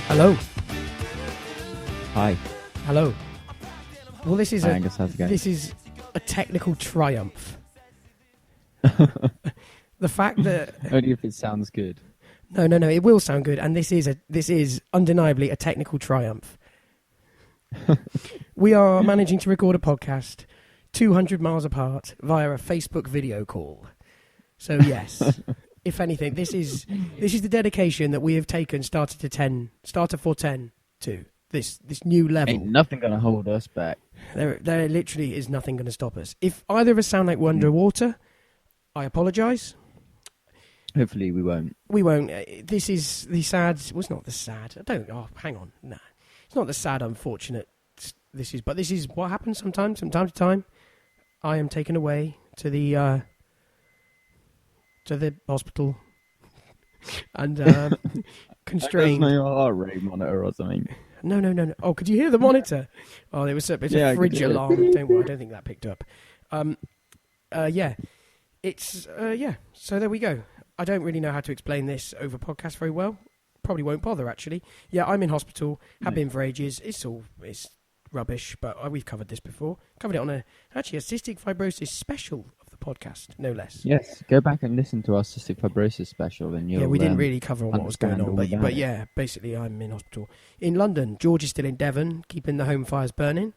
Hello. Hi. Hello. Well, this is Hi, Angus, how's it going? this is a technical triumph. The fact that Only if it sounds good. no, it will sound good, and this is undeniably a technical triumph. We are managing to record a podcast 200 miles apart via a Facebook video call. So yes, if anything, this is the dedication that we have taken Starter for 10 to this new level. Ain't nothing gonna hold us back. There literally is nothing going to stop us. If either of us sound like we're underwater, I apologise. Hopefully we won't. We won't. This is the sad. Well, it's not the sad. I don't. Oh, hang on. Nah, it's not the sad, unfortunate. This is what happens sometimes. From time to time, I am taken away to the hospital and constrained. There's no heart rate monitor or something. No. Oh, could you hear the monitor? Oh, there was a fridge alarm. Don't worry, I don't think that picked up. Yeah. It's, yeah. So there we go. I don't really know how to explain this over podcast very well. Probably won't bother, actually. Yeah, I'm in hospital. Have been for ages. It's rubbish, but we've covered this before. Covered it on a cystic fibrosis special of the podcast, no less. Yes, go back and listen to our cystic fibrosis special, and you'll. Yeah, we didn't really cover on what was going on, but it. yeah, basically I'm in hospital in London. George is still in Devon, keeping the home fires burning.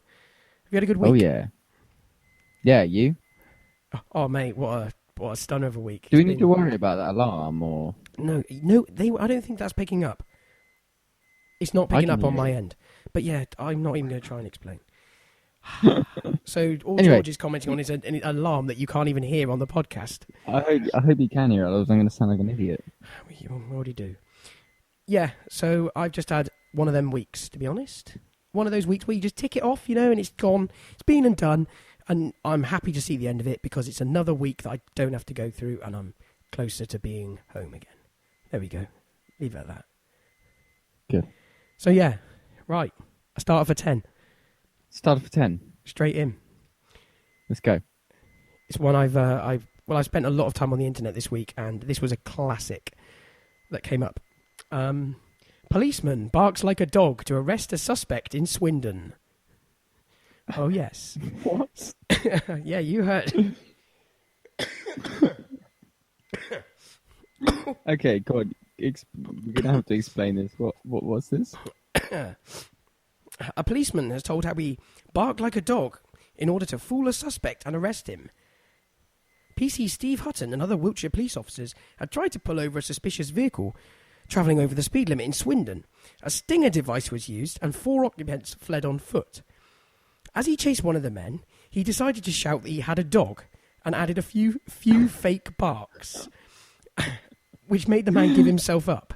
Have you had a good week? Oh yeah. Yeah, you. Oh mate, what a stunner of a week. Do we need to worry about that alarm or? No. I don't think that's picking up. It's not picking up on my end. But yeah, I'm not even going to try and explain. So all Anyway. George is commenting on is an alarm that you can't even hear on the podcast. I hope you can hear it, otherwise I'm going to sound like an idiot. You already do. Yeah, so I've just had one of them weeks, to be honest. One of those weeks where you just tick it off, and it's gone. It's been and done. And I'm happy to see the end of it because it's another week that I don't have to go through and I'm closer to being home again. There we go. Leave it at that. Good. So yeah, right. I started for 10. Started for 10. Straight in. Let's go. It's one I've spent a lot of time on the internet this week, and this was a classic that came up. Policeman barks like a dog to arrest a suspect in Swindon. Oh yes. What? Yeah, you heard. Okay, go on. We're going to have to explain this. What was this? A policeman has told how he barked like a dog in order to fool a suspect and arrest him. PC Steve Hutton and other Wiltshire police officers had tried to pull over a suspicious vehicle travelling over the speed limit in Swindon. A stinger device was used and 4 occupants fled on foot. As he chased one of the men, he decided to shout that he had a dog and added a few fake barks, which made the man give himself up.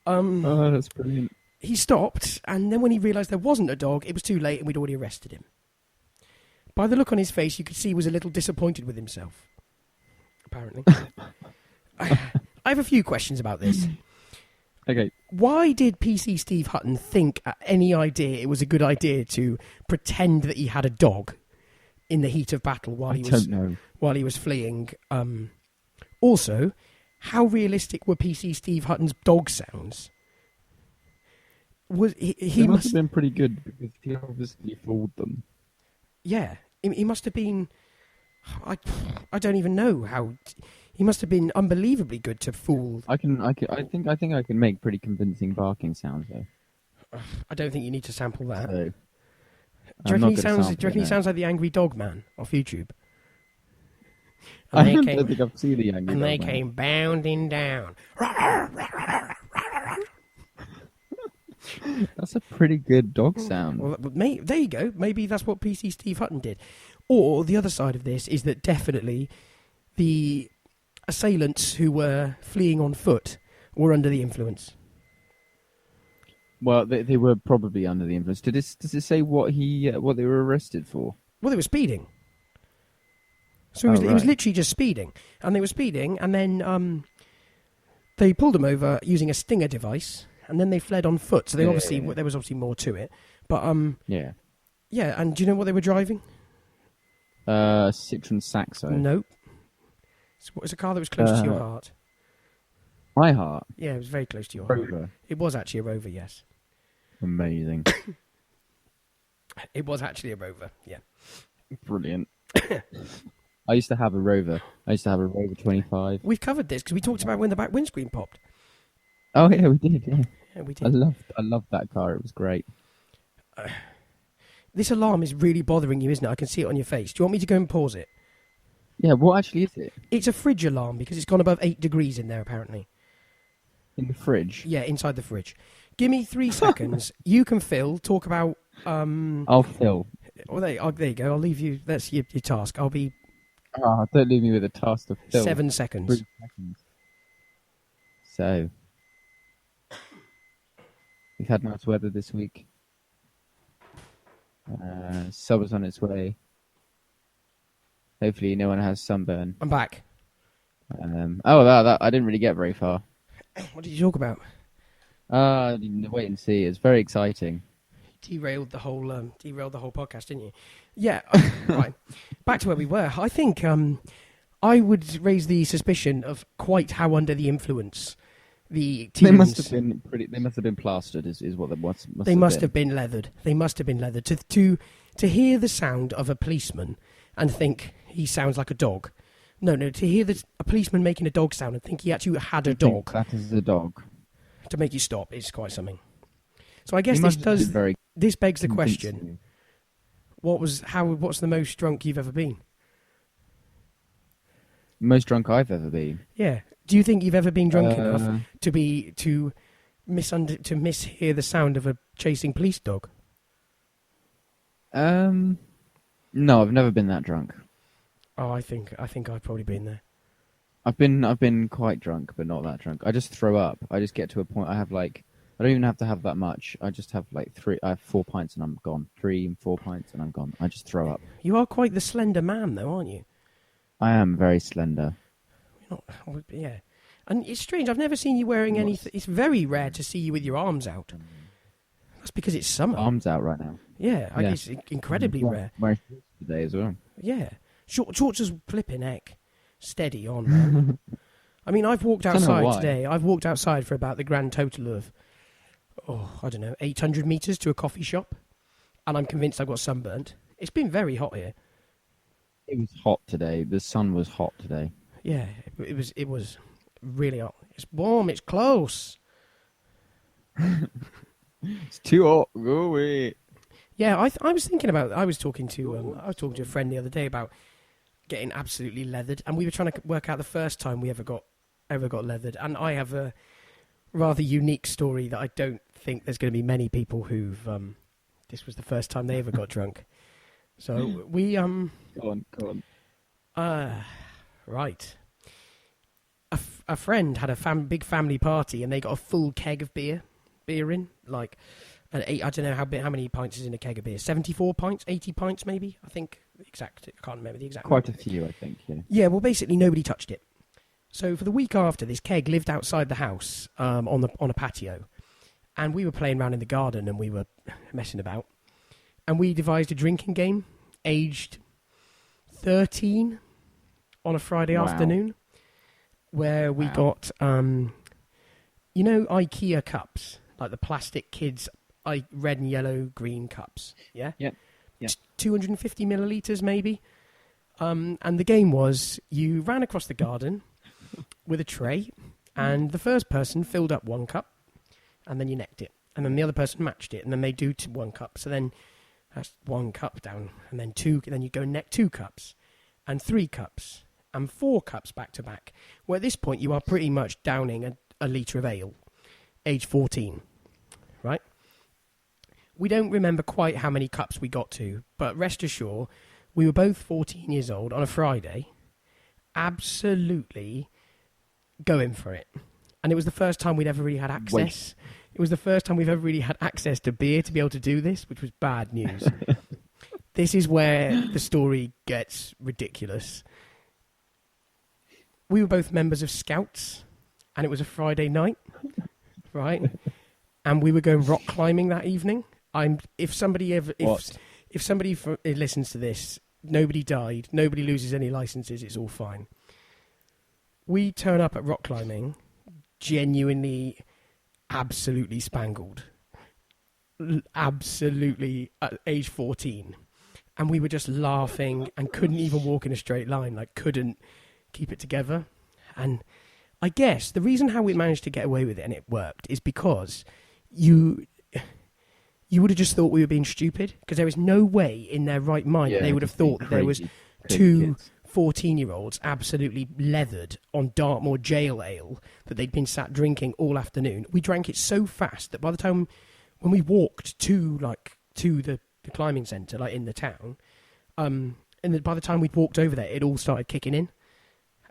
Oh, that's brilliant. He stopped, and then when he realised there wasn't a dog, it was too late and we'd already arrested him. By the look on his face, you could see he was a little disappointed with himself, apparently. I have a few questions about this. Okay. Why did PC Steve Hutton think at any idea it was a good idea to pretend that he had a dog in the heat of battle while he was fleeing? Also, how realistic were PC Steve Hutton's dog sounds? He must have been pretty good because he obviously fooled them. Yeah, he must have been. I don't even know how. He must have been unbelievably good to fool. I think I can make pretty convincing barking sounds though. I don't think you need to sample that. So, do you reckon he sounds like the Angry Dog Man off YouTube? I don't think I've seen the Angry Dog Man. And they came bounding down. That's a pretty good dog sound. Well, there you go. Maybe that's what PC Steve Hutton did. Or the other side of this is that definitely the assailants who were fleeing on foot were under the influence. Well, they were probably under the influence. Does it say what they were arrested for? Well, they were speeding. So it was literally just speeding. And they were speeding, and then they pulled them over using a stinger device, and then they fled on foot. So there was obviously more to it. But yeah. And do you know what they were driving? Citroen Saxo. Nope. It's a car that was close to your heart. My heart. Yeah, it was very close to your heart. Rover. It was actually a Rover, yes. Amazing. It was actually a Rover, yeah. Brilliant. I used to have a Rover. I used to have a Rover 25. We've covered this because we talked about when the back windscreen popped. Oh yeah, we did. Yeah, Yeah, we did. I loved that car. It was great. This alarm is really bothering you, isn't it? I can see it on your face. Do you want me to go and pause it? Yeah, what actually is it? It's a fridge alarm because it's gone above 8 degrees in there, apparently. In the fridge? Yeah, inside the fridge. Give me 3 seconds. You can, Phil, talk about... I'll fill. Well, there you go. I'll leave you... That's your task. I'll be... Oh, don't leave me with a task to fill. 7 seconds. 3 seconds. So... We've had nice weather this week. Summer's on its way. Hopefully no one has sunburn. I'm back. That I didn't really get very far. What did you talk about? Wait and see. It's very exciting. Derailed the whole podcast, didn't you? Yeah. Right. Back to where we were. I think I would raise the suspicion of quite how under the influence the teams... They must have been plastered. Is what they must have been leathered. They must have been leathered to hear the sound of a policeman and think he sounds like a dog. No. To hear a policeman making a dog sound and think he actually had a dog. That is a dog. To make you stop is quite something. So I guess this begs the question: what's the most drunk you've ever been? Most drunk I've ever been. Yeah. Do you think you've ever been drunk enough to mishear the sound of a chasing police dog? No, I've never been that drunk. Oh, I think I've probably been there. I've been quite drunk, but not that drunk. I just throw up. I just get to a point. I don't even have to have that much. I just have I have 4 pints and I'm gone. 3 and 4 pints and I'm gone. I just throw up. You are quite the slender man, though, aren't you? I am very slender. Yeah. And it's strange. I've never seen you wearing anything. It's very rare to see you with your arms out. That's because it's summer. Arms out right now. Yeah. It's incredibly rare. Wearing shorts today as well. Yeah. Shorts is flipping heck. Steady on, man. I mean, I've walked outside today. I've walked outside for about the grand total of, 800 metres to a coffee shop. And I'm convinced I've got sunburnt. It's been very hot here. It was hot today. The sun was hot today. Yeah, it was really hot. It's warm. It's close. It's too hot. Go away. Yeah, I was thinking about. I was talking to a friend the other day about getting absolutely leathered, and we were trying to work out the first time we ever got leathered. And I have a rather unique story that I don't think there's going to be many people who've. This was the first time they ever got drunk. So we Go on. Right. A friend had a big family party, and they got a full keg of beer in, like an 8. I don't know how many pints is in a keg of beer. 74 pints, 80 pints, maybe. I think I can't remember the exact. Quite number. a few, I think. Yeah. Yeah. Well, basically nobody touched it. So for the week after, this keg lived outside the house on a patio, and we were playing around in the garden and we were messing about, and we devised a drinking game, aged 13, on a Friday afternoon, where we got IKEA cups, like the plastic kids red and yellow green cups. Yeah. Yeah. 250 millilitres maybe. And the game was you ran across the garden with a tray, and the first person filled up 1 cup, and then you necked it, and then the other person matched it, and then they do 1 cup. So then that's 1 cup down, and then 2. Then you go neck 2 cups, and 3 cups, and 4 cups back to back. Where at this point you are pretty much downing a litre of ale, age 14, right? We don't remember quite how many cups we got to, but rest assured, we were both 14 years old on a Friday, absolutely going for it. And it was the first time we'd ever really had access. It was the first time we've ever really had access to beer to be able to do this, which was bad news. This is where the story gets ridiculous. We were both members of Scouts, and it was a Friday night, right? And we were going rock climbing that evening. If somebody listens to this, nobody died, nobody loses any licenses, it's all fine. We turn up at rock climbing, genuinely, absolutely spangled. Absolutely at age 14. And we were just laughing and couldn't even walk in a straight line, like couldn't keep it together. And I guess the reason how we managed to get away with it and it worked is because you would have just thought we were being stupid, because there is no way in their right mind that they would have thought that there was two 14-year-olds absolutely leathered on Dartmoor jail ale that they'd been sat drinking all afternoon. We drank it so fast that by the time when we walked to the climbing centre, like in the town, and by the time we'd walked over there, it all started kicking in.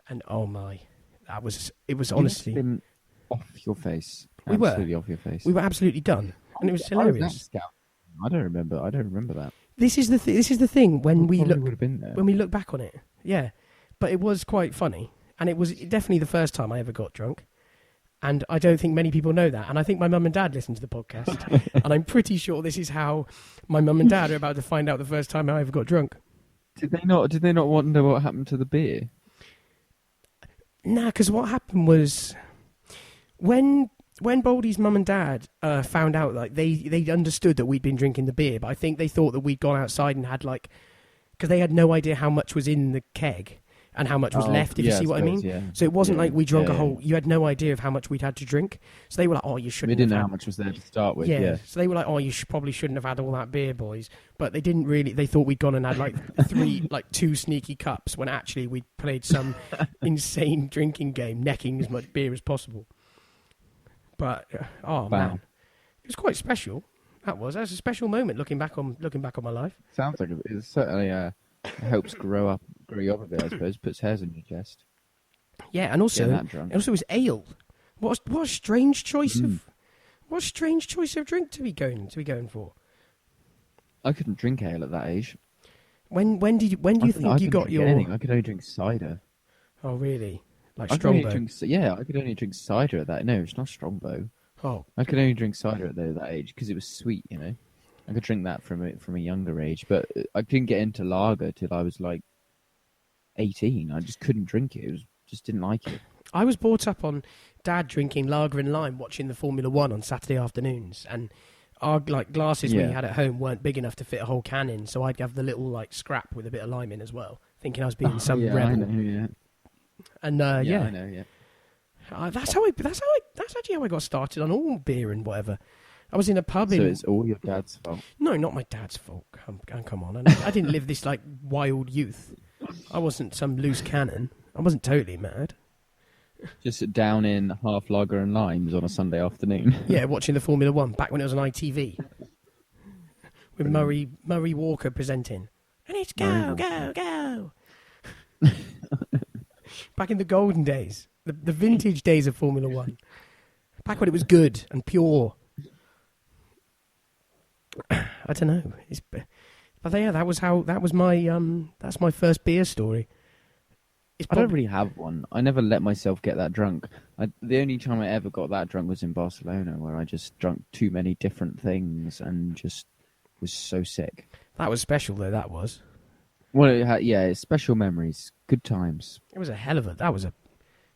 And oh my, it was honestly been off your face. We were Absolutely off your face. We were absolutely done, and it was hilarious. I don't remember that. This is the thing when we look would have been there. when we look back on it. Yeah, but it was quite funny, and it was definitely the first time I ever got drunk. And I don't think many people know that. And I think my mum and dad listen to the podcast. And I'm pretty sure this is how my mum and dad are about to find out the first time I ever got drunk. Did they not wonder what happened to the beer? Nah, because what happened was when Baldy's mum and dad found out, like they understood that we'd been drinking the beer, but I think they thought that we'd gone outside and had because they had no idea how much was in the keg and how much was left, if you see what I mean. Yeah. So it wasn't like we drank a whole... You had no idea of how much we'd had to drink. So they were like, oh, you shouldn't have... We didn't know how much was there to start with, yeah. So they were like, oh, you probably shouldn't have had all that beer, boys. But they didn't really... They thought we'd gone and had two sneaky cups, when actually we'd played some insane drinking game, necking as much beer as possible. But, man. It was quite special. That was a special moment looking back on my life. Sounds like it certainly... helps grow you up a bit, I suppose. Puts hairs on your chest. Yeah, and also it was ale. What a strange choice of drink to be going for. I couldn't drink ale at that age. When do you think you got your? Anything. I could only drink cider. Oh really? Like Strongbow? I could only drink cider at that. No, it's not Strongbow. Oh, I could only drink cider at that age because it was sweet, you know. I could drink that from a younger age, but I didn't get into lager till I was like 18. I just couldn't drink it. Just didn't like it. I was brought up on Dad drinking lager and lime, watching the Formula 1 on Saturday afternoons, and our glasses we had at home weren't big enough to fit a whole can in, so I'd have the little scrap with a bit of lime in as well, thinking I was being some rebel. I know, yeah. And I know, yeah. That's actually how I got started on all beer and whatever. I was in a pub So it's all your dad's fault? No, not my dad's fault. Come on. I didn't live this wild youth. I wasn't some loose cannon. I wasn't totally mad. Just down in half lager and limes on a Sunday afternoon. Yeah, watching the Formula 1 back when it was on ITV. With Murray Walker presenting. And it's go. Back in the golden days. The vintage days of Formula 1. Back when it was good and pure. I don't know. But yeah, that's my first beer story. I don't really have one. I never let myself get that drunk. The only time I ever got that drunk was in Barcelona, where I just drank too many different things and just was so sick. That was special, though. That was. Well, it's special memories, good times. It was that was a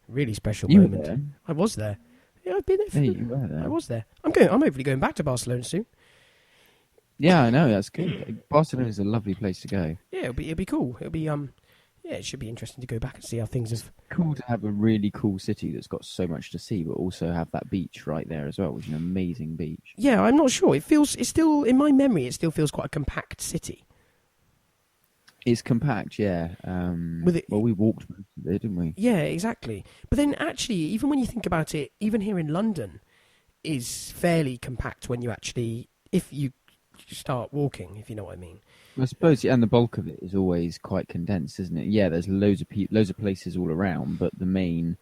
really special moment. Were there? I was there. Yeah, I've been there. You were there. I was there. I'm hopefully going back to Barcelona soon. Yeah, I know, that's good. Barcelona is a lovely place to go. Yeah, it'll be cool. It should be interesting to go back and see how things have... Cool to have a really cool city that's got so much to see, but also have that beach right there as well, which is an amazing beach. Yeah, I'm not sure. It's still, in my memory, it still feels quite a compact city. It's compact, yeah. We walked most of it, didn't we? Yeah, exactly. But then actually, even when you think about it, even here in London is fairly compact when you actually... If you start walking, if you know what I mean. I suppose, and the bulk of it is always quite condensed, isn't it? Yeah, there's loads of places all around, but the main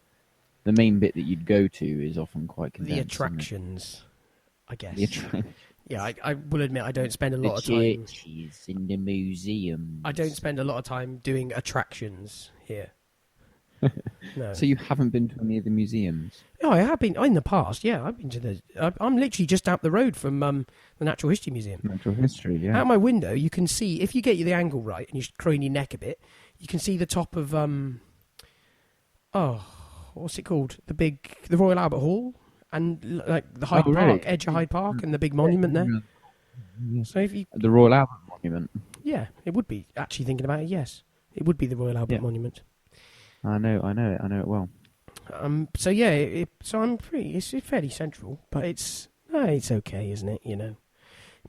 bit that you'd go to is often quite condensed. The attractions, I guess. Yeah, I will admit I don't spend a lot of time... The churches in the museums. I don't spend a lot of time doing attractions here. No. So you haven't been to any of the museums? Oh, I have been in the past. Yeah, I've been to I'm literally just out the road from the Natural History Museum. Natural History, yeah. Out my window, you can see, if you get the angle right and you crane your neck a bit, you can see the top of what's it called? The Royal Albert Hall, and like the Hyde Park, really? edge of Hyde Park, and the big monument there. Yeah. So if you, The Royal Albert Monument. yeah, it would be. Actually, thinking about it, yes, it would be the Royal Albert Monument. I know it well. So yeah, so I'm pretty. It's fairly central, but it's okay, isn't it? You know,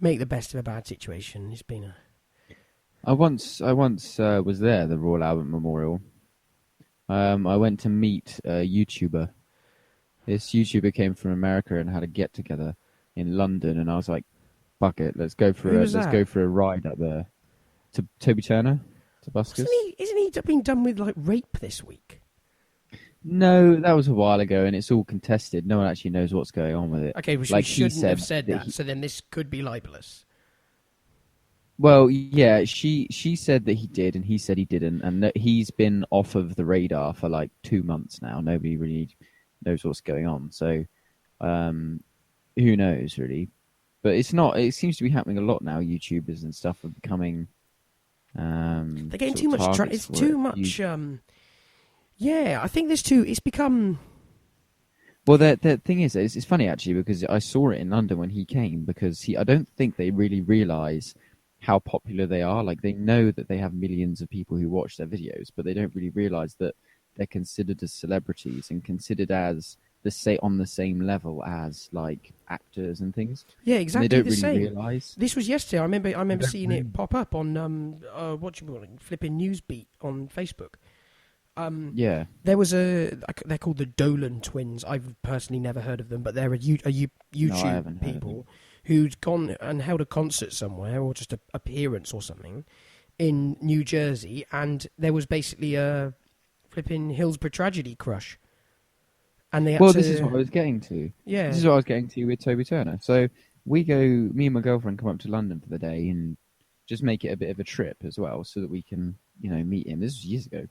make the best of a bad situation. It's been a. I once was there, the Royal Albert Memorial. I went to meet a YouTuber. This YouTuber came from America and had a get together in London, and I was like, "Fuck it, let's go for a ride up there." To Toby Turner, to Buskers. Isn't he being done with like rape this week? No, that was a while ago, and it's all contested. No one actually knows what's going on with it. Okay, well, we shouldn't have said that. So then this could be libelous. Well, yeah, she said that he did, and he said he didn't, and that he's been off of the radar for like 2 months now. Nobody really knows what's going on. So, who knows really? But it's not. It seems to be happening a lot now. YouTubers and stuff are becoming. They're getting too much. It's too much. Yeah, I think there's too. It's become. Well, the thing is, it's funny actually because I saw it in London when he came because I don't think they really realise how popular they are. Like they know that they have millions of people who watch their videos, but they don't really realise that they're considered as celebrities and considered as on the same level as like actors and things. Yeah, exactly. And they don't the really same. realise. This was yesterday. I remember seeing it pop up on what you call it, flipping Newsbeat on Facebook. Yeah. There was they're called the Dolan twins. I've personally never heard of them, but they're a YouTube people who'd gone and held a concert somewhere or just an appearance or something in New Jersey, and there was basically a flipping Hillsborough Tragedy crush. And they had this is what I was getting to. Yeah. This is what I was getting to with Toby Turner. So me and my girlfriend come up to London for the day and just make it a bit of a trip as well so that we can, meet him. This was years ago.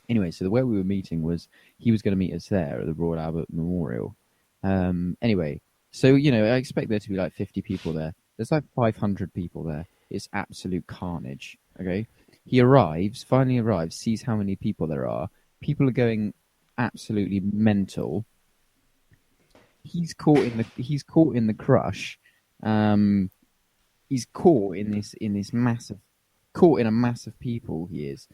Anyway, so the way we were meeting was he was going to meet us there at the Royal Albert Memorial. Anyway, so, I expect there to be like 50 people there. There's like 500 people there. It's absolute carnage, okay? He finally arrives, sees how many people there are. People are going absolutely mental. He's caught in the crush. He's caught in a massive people. He is.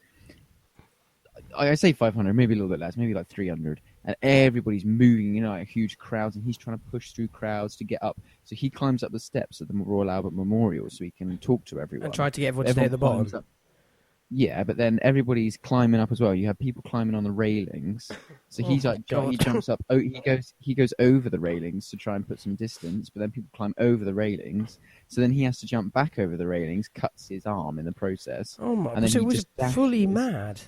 I say 500, maybe a little bit less, maybe like 300, and everybody's moving, like huge crowds, and he's trying to push through crowds to get up. So he climbs up the steps of the Royal Albert Memorial so he can talk to everyone. And try to get everyone to stay at the bottom. Up. Yeah, but then everybody's climbing up as well. You have people climbing on the railings. So he's he jumps up. Oh, he goes over the railings to try and put some distance. But then people climb over the railings. So then he has to jump back over the railings, cuts his arm in the process. Oh my! And then so it was fully mad.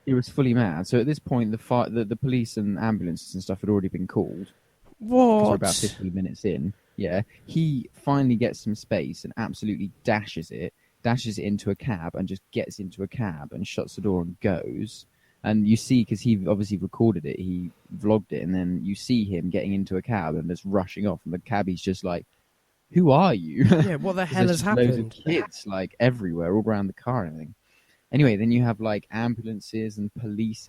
It was fully mad. So at this point, the police and ambulances and stuff had already been called. What? We're about 15 minutes in. Yeah, he finally gets some space and absolutely dashes it into a cab and just gets into a cab and shuts the door and goes. And you see, because he obviously recorded it, he vlogged it, and then you see him getting into a cab and just rushing off, and the cabbie's just like, "Who are you?" Yeah, what the hell has happened? Loads of kids like everywhere, all around the car and everything. Anyway, then you have like ambulances and police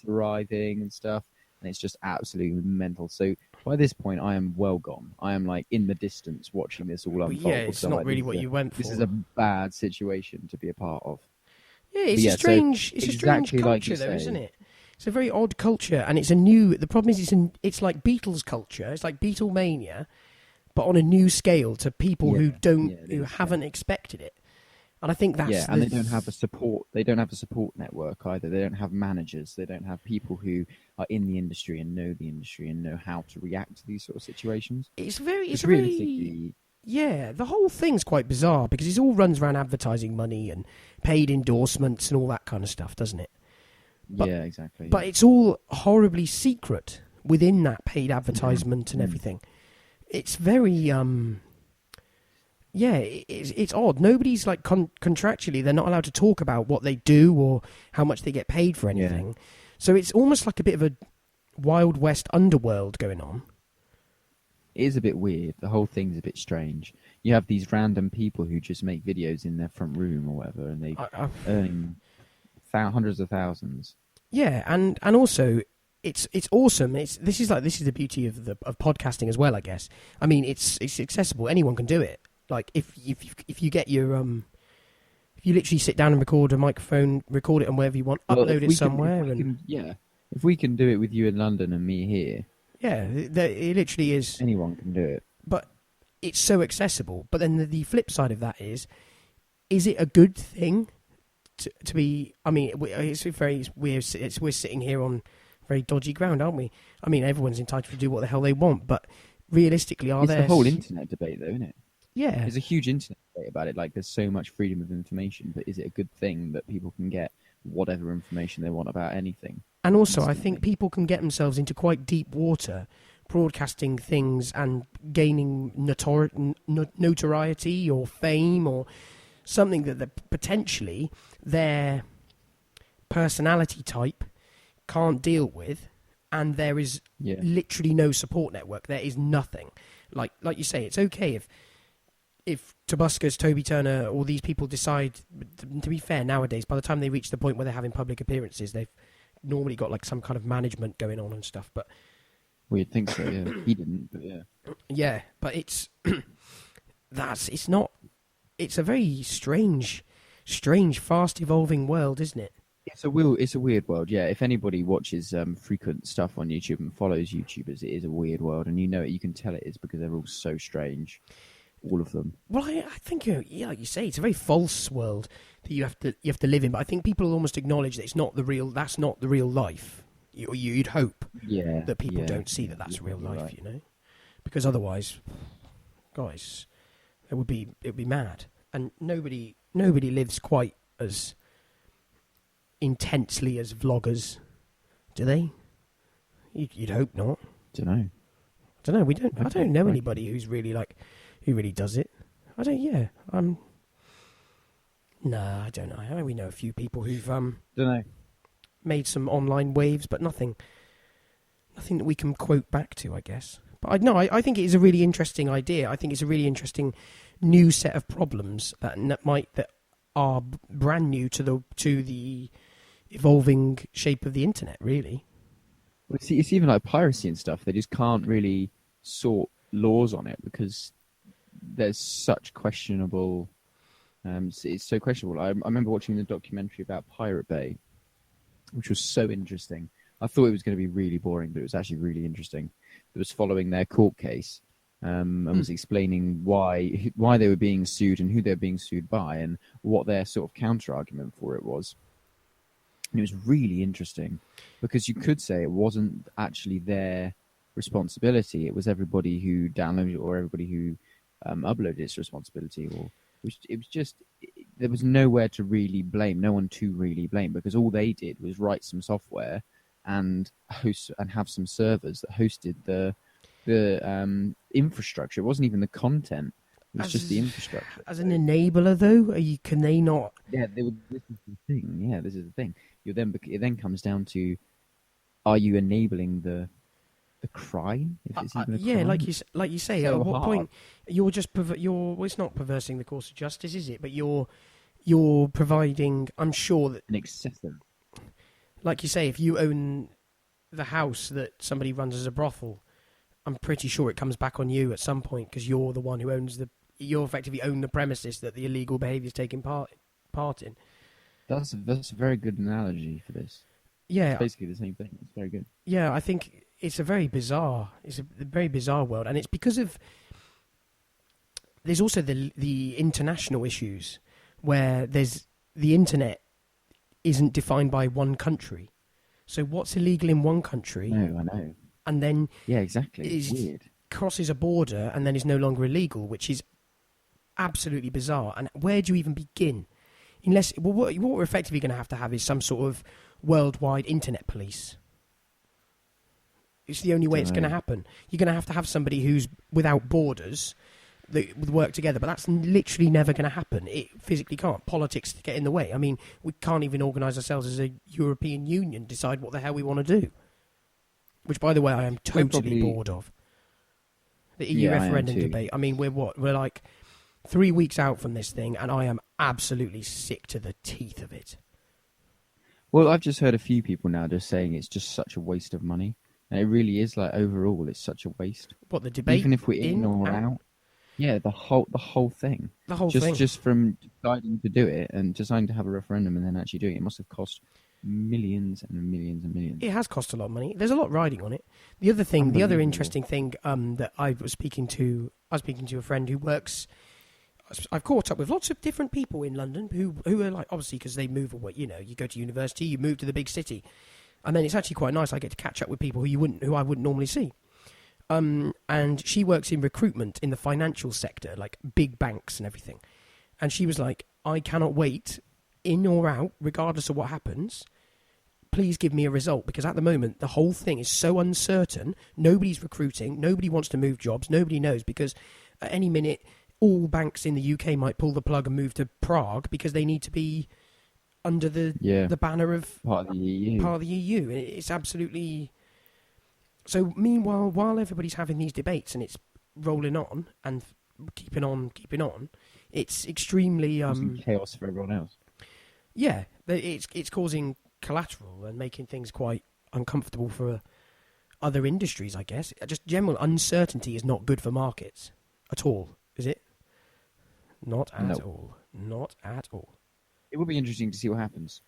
arriving and stuff, and it's just absolutely mental. So by this point, I am well gone. I am like in the distance watching this all unfold. Yeah, it's not really what you went for. This is a bad situation to be a part of. Yeah, it's a strange culture, though, isn't it? It's a very odd culture, and the problem is it's like Beatles culture. It's like Beatlemania, but on a new scale to people who haven't expected it. And I think that's and they don't have a support. They don't have a support network either. They don't have managers. They don't have people who are in the industry and know the industry and know how to react to these sort of situations. The whole thing's quite bizarre because it all runs around advertising money and paid endorsements and all that kind of stuff, doesn't it? Yeah, exactly. But it's all horribly secret within that paid advertisement and everything. It's very it's odd. Nobody's like contractually, they're not allowed to talk about what they do or how much they get paid for anything. Yeah. So it's almost like a bit of a Wild West underworld going on. It is a bit weird. The whole thing's a bit strange. You have these random people who just make videos in their front room or whatever, and they earning hundreds of thousands. Yeah, and also it's awesome. This is the beauty of podcasting as well, I guess. I mean, it's accessible. Anyone can do it. Like if you get your if you literally sit down and record a microphone, record it on wherever you want, upload it somewhere, if we can do it with you in London and me here, it literally is. Anyone can do it. But it's so accessible. But then the flip side of that is it a good thing to be? I mean, it's very we're sitting here on very dodgy ground, aren't we? I mean, everyone's entitled to do what the hell they want, but realistically, it's the whole internet debate, though, isn't it? Yeah, there's a huge internet debate about it. Like, there's so much freedom of information, but is it a good thing that people can get whatever information they want about anything? And also, I think people can get themselves into quite deep water broadcasting things and gaining notoriety or fame or something that potentially their personality type can't deal with, and there is literally no support network. There is nothing. Like you say, it's okay if Tobuscus, Toby Turner, all these people decide. To be fair, nowadays, by the time they reach the point where they're having public appearances, they've normally got like some kind of management going on and stuff. But we'd think so. Yeah, he didn't. But yeah, but it's it's not. It's a very strange, fast evolving world, isn't it? It's a weird world, yeah. If anybody watches frequent stuff on YouTube and follows YouTubers, it is a weird world, and you can tell it is because they're all so strange, all of them. Well, I think, like you say, it's a very false world that you have to live in. But I think people almost acknowledge that it's not the real. That's not the real life. You'd hope that people don't see that's real life, right. Because otherwise, guys, it would be mad, and nobody lives quite as intensely as vloggers, do they? You'd hope not. Don't know. We don't. I don't know anybody who's really who really does it. I don't. Yeah. No, I don't know. We know a few people who've don't know. Made some online waves, but nothing that we can quote back to, I guess. But I think it is a really interesting idea. I think it's a really interesting new set of problems that are brand new to the evolving shape of the internet, really. Well, it's even like piracy and stuff. They just can't really sort laws on it because there's such questionable. It's so questionable. I remember watching the documentary about Pirate Bay, which was so interesting. I thought it was going to be really boring, but it was actually really interesting. It was following their court case and was explaining why they were being sued and who they were being sued by and what their sort of counter-argument for it was. And it was really interesting because you could say it wasn't actually their responsibility. It was everybody who downloaded it or everybody who uploaded its responsibility. Or it was just there was nowhere to really blame, no one to really blame, because all they did was write some software and host and have some servers that hosted the infrastructure. It wasn't even the content. It was just the infrastructure. As an enabler, though, can they not? Yeah, this is the thing. Yeah, this is the thing. It then comes down to, are you enabling the crime? If it's even a crime? like you say. So at what point you're just it's not perversing the course of justice, is it? But you're providing. I'm sure that an excessive. Like you say, if you own the house that somebody runs as a brothel, I'm pretty sure it comes back on you at some point because you're the one who owns you effectively own the premises that the illegal behaviour is taking part in. That's a very good analogy for this. Yeah, it's basically the same thing. It's very good. Yeah, I think it's a very bizarre world, and it's because of there's also the international issues where the internet isn't defined by one country. So what's illegal in one country? No, I know. And then exactly. It's weird. Crosses a border and then is no longer illegal, which is absolutely bizarre. And where do you even begin? What we're effectively going to have is some sort of worldwide internet police. It's the only way it's going to happen. You're going to have somebody who's without borders that would work together, but that's literally never going to happen. It physically can't. Politics get in the way. I mean, we can't even organise ourselves as a European Union, decide what the hell we want to do. Which, by the way, I am totally bored of. The EU referendum debate. I mean, we're like 3 weeks out from this thing, and I am absolutely sick to the teeth of it. Well, I've just heard a few people now just saying it's just such a waste of money. And it really is, like, overall, it's such a waste. What, the debate? Even if we're in or out. Yeah, the whole thing. The whole thing. Just from deciding to do it and deciding to have a referendum and then actually doing it, it must have cost millions and millions and millions. It has cost a lot of money. There's a lot riding on it. The other interesting thing that I was speaking to a friend who works. I've caught up with lots of different people in London who are like, obviously, because they move away. You know, you go to university, you move to the big city, and then it's actually quite nice. I get to catch up with people who I wouldn't normally see. And she works in recruitment in the financial sector, like big banks and everything. And she was like, I cannot wait, in or out, regardless of what happens. Please give me a result, because at the moment the whole thing is so uncertain. Nobody's recruiting. Nobody wants to move jobs. Nobody knows, because at any minute all banks in the UK might pull the plug and move to Prague because they need to be under the banner of part of the EU. It's absolutely. So meanwhile, while everybody's having these debates and it's rolling on and keeping on, it's extremely chaos for everyone else. Yeah, it's causing collateral and making things quite uncomfortable for other industries, I guess. Just general uncertainty is not good for markets at all, is it? Not at all. Not at all. It will be interesting to see what happens.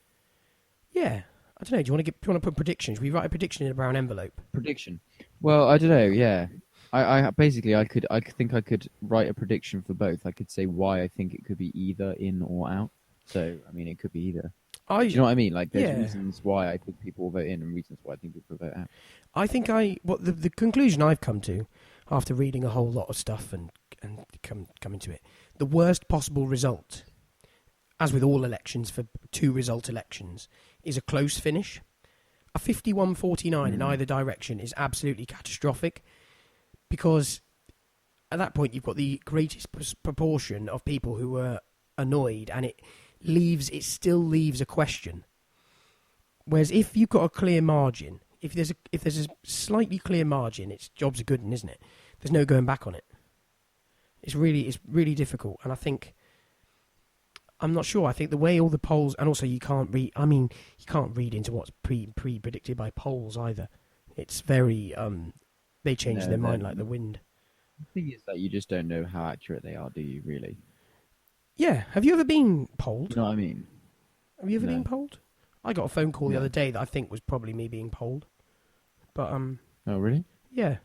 Yeah. I don't know. Do you want to put predictions? We write a prediction in a brown envelope. Prediction. Well, I don't know. Yeah, I basically I think I could write a prediction for both. I could say why I think it could be either in or out. So I mean, it could be either. Do you know what I mean? Like, there's reasons why I think people will vote in and reasons why I think people will vote out. I think the conclusion I've come to after reading a whole lot of stuff and coming to it, the worst possible result, as with all elections for two result elections, is a close finish. A 51-49 in either direction is absolutely catastrophic, because at that point you've got the greatest proportion of people who are annoyed, and it still leaves a question. Whereas if you've got a clear margin, if there's a slightly clear margin, it's jobs are good, isn't it? There's no going back on it. It's really difficult, and I think. I'm not sure. I think the way all the polls, and also you can't read. I mean, you can't read into what's pre-predicted by polls either. It's very. They change their mind like the wind. The thing is that you just don't know how accurate they are, do you? Really? Yeah. Have you ever been polled? You know what I mean? Have you ever been polled? I got a phone call the other day that I think was probably me being polled. But Oh really? Yeah.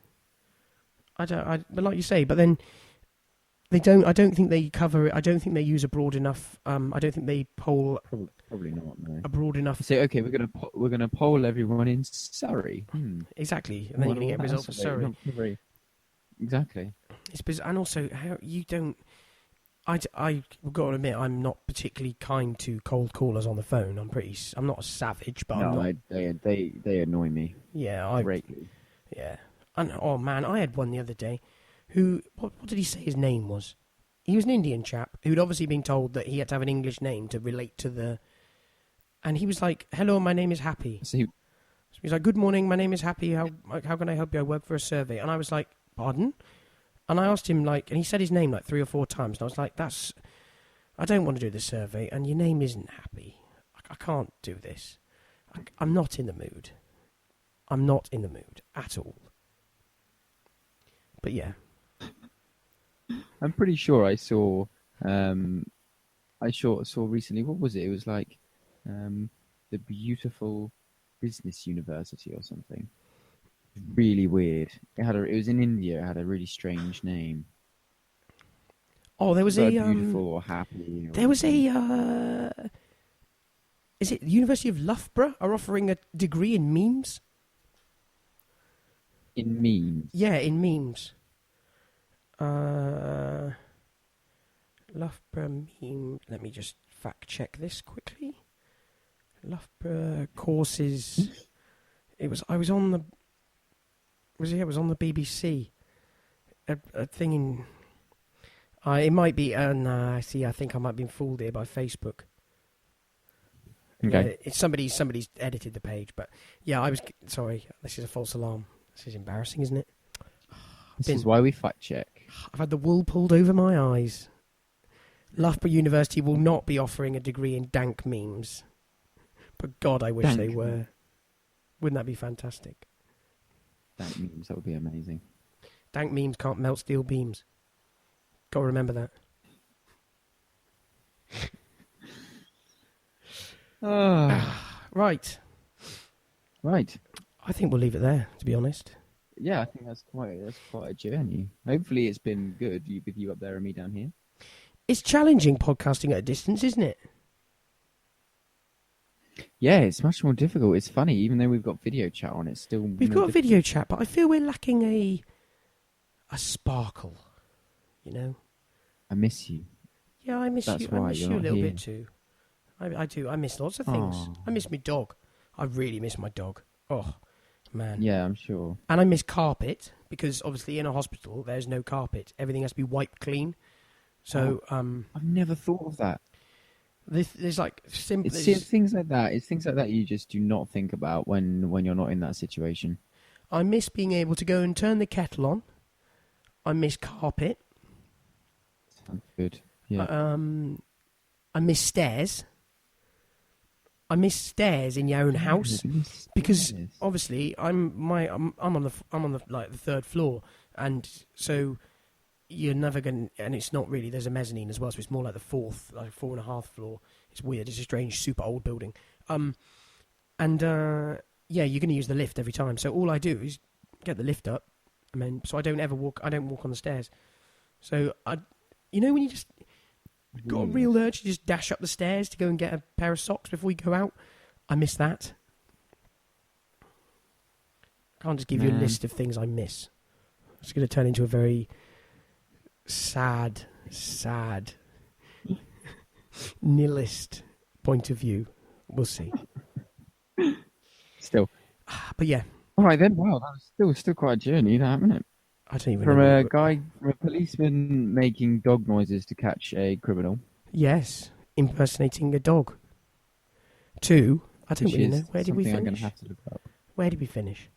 But like you say, but then. They don't. I don't think they cover it. I don't think they use a broad enough. I don't think they poll. Probably not. No. A broad enough. Say, okay, we're gonna poll everyone in Surrey. Exactly, and then you're gonna get results for Surrey. Exactly. It's bizarre, and also how you don't. I've got to admit, I'm not particularly kind to cold callers on the phone. I'm not a savage, but I'm not. They annoy me. Yeah, greatly. Yeah, and oh man, I had one the other day. Who? What did he say his name was? He was an Indian chap who'd obviously been told that he had to have an English name to relate to the. And he was like, "Hello, my name is Happy." So he's like, "Good morning, my name is Happy. How can I help you? I work for a survey." And I was like, "Pardon?" And I asked him and he said his name like 3 or 4 times. And I was like, I don't want to do the survey, and your name isn't Happy. I can't do this. I'm not in the mood. I'm not in the mood at all. But yeah. I'm pretty sure I saw recently. What was it? It was like the Beautiful Business University or something. Really weird. It was in India. It had a really strange name. Oh, there was a beautiful or happy. There was a. Is it the University of Loughborough are offering a degree in memes? In memes. Yeah, in memes. Loughborough meme. Let me just fact check this quickly. Loughborough courses. It was on the BBC. A thing in. It might be. I think I might have been fooled here by Facebook. Okay. Yeah, it's somebody's edited the page, but yeah, I was sorry. This is a false alarm. This is embarrassing, isn't it? This is why we fact check. I've had the wool pulled over my eyes. Loughborough University will not be offering a degree in dank memes. But God, I wish Dank. they were. Wouldn't that be fantastic? Dank memes, that would be amazing. Dank memes can't melt steel beams. Got to remember that. Right. Right. I think we'll leave it there, to be honest. Yeah, I think that's quite a journey. Hopefully it's been good with you up there and me down here. It's challenging podcasting at a distance, isn't it? Yeah, it's much more difficult. It's funny, even though we've got video chat on, it's still We've more got video chat, but I feel we're lacking a sparkle, you know? I miss you. Yeah, I miss That's you. I why miss you're you a not little here. bit too. I do. I miss lots of things. Aw. I miss my dog. I really miss my dog. Oh, man. Yeah, I'm sure. And I miss carpet, because obviously in a hospital there's no carpet. Everything has to be wiped clean. So, I've never thought of that. there's like simple. It's things like that. It's things like that you just do not think about when you're not in that situation. I miss being able to go and turn the kettle on. I miss carpet. Sounds good. Yeah. I miss stairs. I miss stairs in your own house because obviously I'm on the like the third floor, and so you're never going. And it's not really. There's a mezzanine as well, so it's more like the fourth, like 4.5 floor. It's weird. It's a strange, super old building. Yeah, you're going to use the lift every time. So all I do is get the lift up, and then so I don't walk on the stairs. So when you just got a real urge to just dash up the stairs to go and get a pair of socks before you go out. I miss that. I can't just give you a list of things I miss. It's going to turn into a very sad nihilist point of view. We'll see. Still. But yeah. All right then. Wow, that was still quite a journey, that, isn't it? I don't even From know. From a policeman making dog noises to catch a criminal. Yes, impersonating a dog. 2, I don't really know. Where did we finish? I'm going to have to look up. Where did we finish?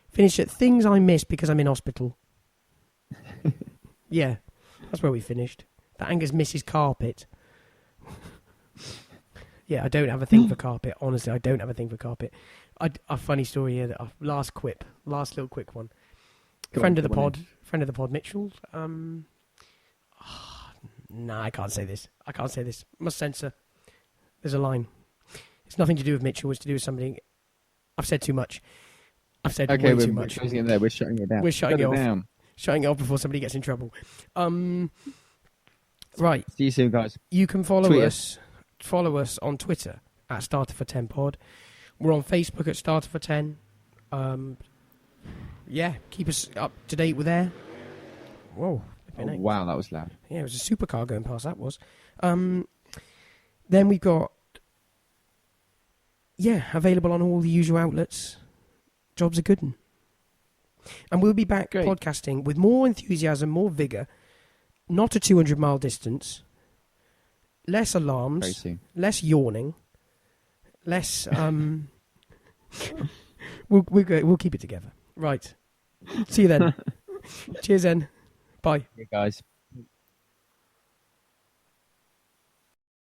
Finish at things I miss because I'm in hospital. Yeah, that's where we finished. That Angus misses carpet. Yeah, I don't have a thing for carpet. Honestly, I don't have a thing for carpet. A funny story here. Last little quick one. Friend of the pod, Mitchell. No, I can't say this. Must censor. There's a line. It's nothing to do with Mitchell. It's to do with somebody. I've said too much. Way too much. We're shutting it down. We're shutting it off. Shutting it off before somebody gets in trouble. Right. See you soon, guys. You can follow us. Follow us on Twitter at Starter410pod. We're on Facebook at Starter410. Yeah, keep us up to date with there. Whoa. Wow, that was loud. Yeah, it was a supercar going past, that was. Then we've got, available on all the usual outlets. Jobs are good. And we'll be back podcasting with more enthusiasm, more vigour, not a 200-mile distance, less alarms, less yawning, less... We'll keep it together. Right. See you then. Cheers then. Bye. Hey, guys.